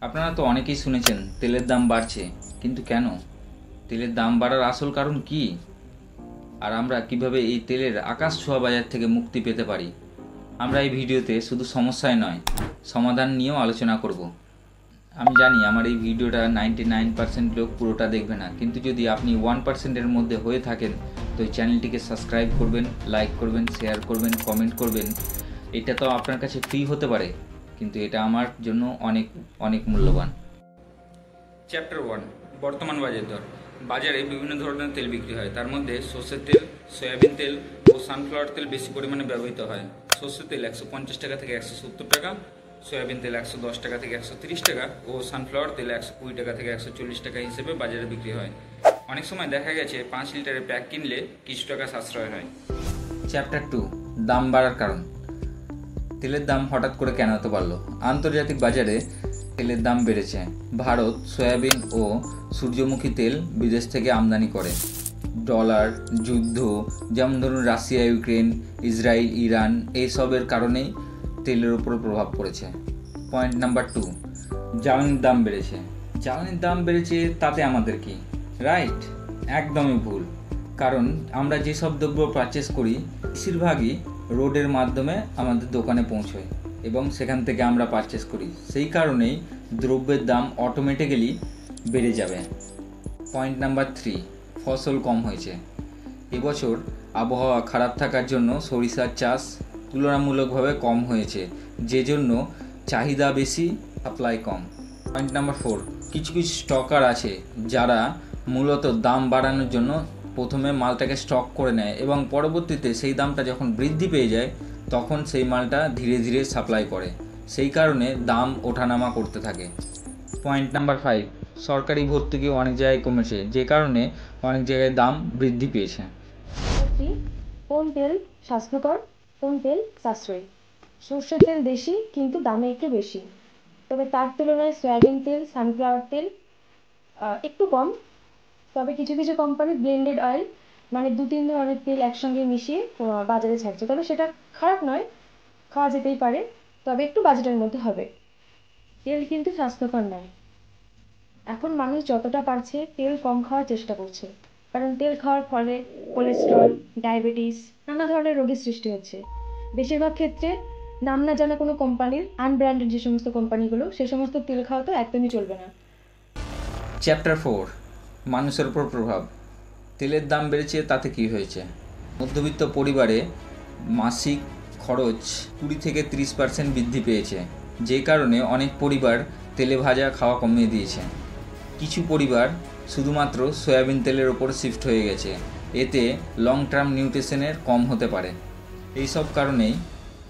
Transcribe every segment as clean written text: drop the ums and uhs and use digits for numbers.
আপনারা তো অনেকেই শুনেছেন তেলের দাম বাড়ছে, কিন্তু কেন? তেলের দাম বাড়ার আসল কারণ কি? আর আমরা কিভাবে এই তেলের আকাশ ছোঁয়া বাজার থেকে মুক্তি পেতে পারি? আমরা এই ভিডিওতে শুধু সমস্যাই নয়, সমাধান নিয়েও আলোচনা করব। আমি জানি আমার এই ভিডিওটা 99% লোক পুরোটা দেখবে না, কিন্তু যদি আপনি 1%-এর মধ্যে হয়ে থাকেন তো এই চ্যানেলটিকে সাবস্ক্রাইব করবেন, লাইক করবেন, শেয়ার করবেন, কমেন্ট করবেন। এটা তো আপনার কাছে ফ্রি হতে পারে, কিন্তু এটা আমার জন্য অনেক অনেক মূল্যবান। চ্যাপ্টার 1, বর্তমান বাজার দর। বাজারে বিভিন্ন ধরনের তেল বিক্রি হয়, তার মধ্যে সর্ষের তেল, সয়াবিন তেল ও সানফ্লাওয়ার তেল বেশি পরিমাণে ব্যবহৃত হয়। সর্ষের তেল 150 টাকা থেকে 170 টাকা, সয়াবিন তেল 110 টাকা থেকে 130 টাকা ও সানফ্লাওয়ার তেল 120 টাকা থেকে 140 টাকা হিসেবে বাজারে বিক্রি হয়। অনেক সময় দেখা গেছে 5 লিটারের প্যাক কিনলে কিছু টাকা সাশ্রয় হয়। চ্যাপ্টার 2, দাম বাড়ার কারণ। তেলের দাম হঠাৎ করে কেন এত বাড়লো? আন্তর্জাতিক বাজারে তেলের দাম বেড়েছে। ভারত সয়াবিন ও সূর্যমুখী তেল বিদেশ থেকে আমদানি করে। ডলার, যুদ্ধ, যেমন ধরুন রাশিয়া, ইউক্রেন, ইসরায়েল, ইরান, এইসবের কারণেই তেলের উপর প্রভাব পড়েছে। পয়েন্ট নাম্বার 2, জ্বালানির দাম বেড়েছে। জ্বালানির দাম বেড়েছে তাতে আমাদের কি? রাইট? একদমই ভুল। কারণ আমরা যেসব দ্রব্য পারচেস করি বেশিরভাগই রোডের মাধ্যমে আমাদের দোকানে পৌঁছয় এবং সেখান থেকে আমরা পারচেস করি। সেই কারণেই দ্রব্যের দাম অটোমেটিক্যালি বেড়ে যাবে। পয়েন্ট নাম্বার 3, ফসল কম হয়েছে। এবছর আবহাওয়া খারাপ থাকার জন্য সরিষার চাষ তুলনামূলকভাবে কম হয়েছে, যে জন্য চাহিদা বেশি, সাপ্লাই কম। পয়েন্ট নাম্বার 4, কিছু কিছু স্টকার আছে যারা মূলত দাম বাড়ানোর জন্য প্রথমে মালটাকে স্টক করে নেয় এবং পরবর্তীতে সেই দামটা যখন বৃদ্ধি পেয়ে যায় তখন সেই মালটা ধীরে ধীরে সাপ্লাই করে। সেই কারণে দাম ওঠানামা করতে থাকে। পয়েন্ট নাম্বার 5, সরকারি ভর্তুকি অনেক জায়গায় কমেছে, যে কারণে অনেক জায়গায় দাম বৃদ্ধি পেয়েছে। কোন তেল স্বাস্থ্যকর, কোন তেল সাশ্রয়ী? সর্ষের তেল দেশি কিন্তু দামে একটু বেশি, তবে তার তুলনায় সয়াবিন তেল, সানফ্লাওয়ার তেল একটু কম। তবে কিছু কিছু কোম্পানি ব্লেন্ডেড অয়েল মানে 2-3 ধরনের তেল একসঙ্গে মিশিয়ে বাজারে ছাড়ছে, তবে সেটা খারাপ নয়, খাওয়া যেতেই পারে, তবে একটু বাজেটের মধ্যে হবে। তেল কিন্তু স্বাস্থ্যকর নয়। এখন মানুষ যতটা পারছে তেল কম খাওয়ার চেষ্টা করছে, কারণ তেল খাওয়ার ফলে কোলেস্ট্রল, ডায়াবেটিস, নানা ধরনের রোগের সৃষ্টি হচ্ছে। বেশিরভাগ ক্ষেত্রে নাম না জানা কোনো কোম্পানির, আনব্র্যান্ডেড যে সমস্ত কোম্পানিগুলো, সে সমস্ত তেল খাওয়া তো একদমই চলবে না। চ্যাপ্টার 4, মানুষের উপর প্রভাব। তেলের দাম বেড়েছে তাতে কি হয়েছে? মধ্যবিত্ত পরিবারে মাসিক খরচ 20 থেকে 30% বৃদ্ধি পেয়েছে, যে কারণে অনেক পরিবার তেলে ভাজা খাওয়া কমিয়ে দিয়েছে। কিছু পরিবার শুধুমাত্র সয়াবিন তেলের ওপর শিফট হয়ে গেছে, এতে লং টার্ম নিউট্রিশনের কম হতে পারে। এইসব কারণেই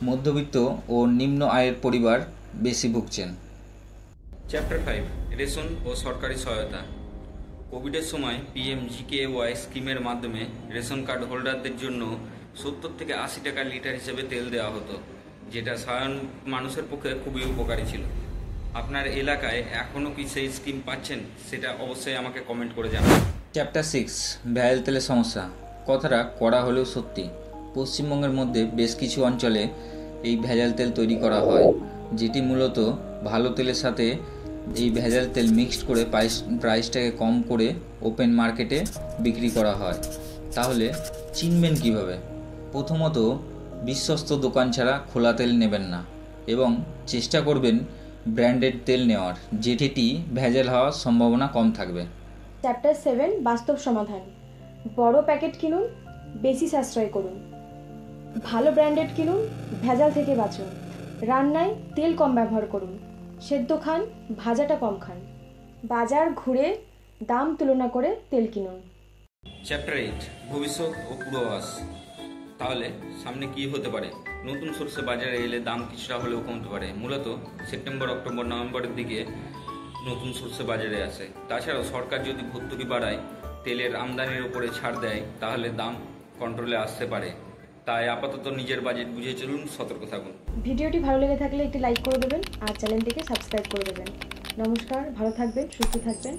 মধ্যবিত্ত ও নিম্ন আয়ের পরিবার বেশি ভুগছেন। চ্যাপ্টার 5, রেশন ও সরকারি সহায়তা। কোভিডের সময় PMGKY স্কিমের মাধ্যমে রেশন কার্ড হোল্ডারদের জন্য 70 থেকে 80 টাকা লিটার হিসেবে তেল দেওয়া হতো, যেটা সাধারণ মানুষের পক্ষে খুবই উপকারী ছিল। আপনার এলাকায় এখনও কি সেই স্কিম পাচ্ছেন সেটা অবশ্যই আমাকে কমেন্ট করে জানান। চ্যাপ্টার 6, ভেজাল তেলের সমস্যা। কথাটা কড়া হলেও সত্যি। পশ্চিমবঙ্গের মধ্যে বেশ কিছু অঞ্চলে এই ভেজাল তেল তৈরি করা হয়, যেটি মূলত ভালো তেলের সাথে এই ভেজাল তেল মিক্সড করে প্রাইসটাকে কম করে ওপেন মার্কেটে বিক্রি করা হয়। তাহলে চিনবেন কিভাবে? প্রথমত, বিশ্বস্ত দোকান ছাড়া খোলা তেল নেবেন না এবং চেষ্টা করবেন ব্র্যান্ডেড তেল নেওয়ার, যেটি ভেজাল হওয়ার সম্ভাবনা কম থাকবে। চ্যাপ্টার 7, বাস্তব সমাধান। বড় প্যাকেট কিনুন, বেশি সাশ্রয় করুন। ভালো ব্র্যান্ডেড কিনুন, ভেজাল থেকে বাঁচুন। রান্নায় তেল কম ব্যবহার করুন। সেদ্ধ খান, ভাজাটা কম খান। বাজার ঘুরে দাম তুলনা করে তেল কিনুন। চ্যাপ্টার 8, ভবিষ্যৎ ও পূর্বাভাস। তাহলে সামনে কি হতে পারে? নতুন সরষে বাজারে এলে দাম কিছুটা হলেও কমতে পারে। মূলত সেপ্টেম্বর, অক্টোবর, নভেম্বরের দিকে নতুন সরষে বাজারে আসে। তাছাড়াও সরকার যদি ভর্তুকি বাড়ায়, তেলের আমদানির উপরে ছাড় দেয়, তাহলে দাম কন্ট্রোলে আসতে পারে। তাই আপাতত নিজের বাজেট বুঝে চলুন, সতর্ক থাকুন। ভিডিওটি ভালো লেগে থাকলে একটি লাইক করে দেবেন আর চ্যানেলটিকে সাবস্ক্রাইব করে দেবেন। নমস্কার, ভালো থাকবেন, সুস্থ থাকবেন।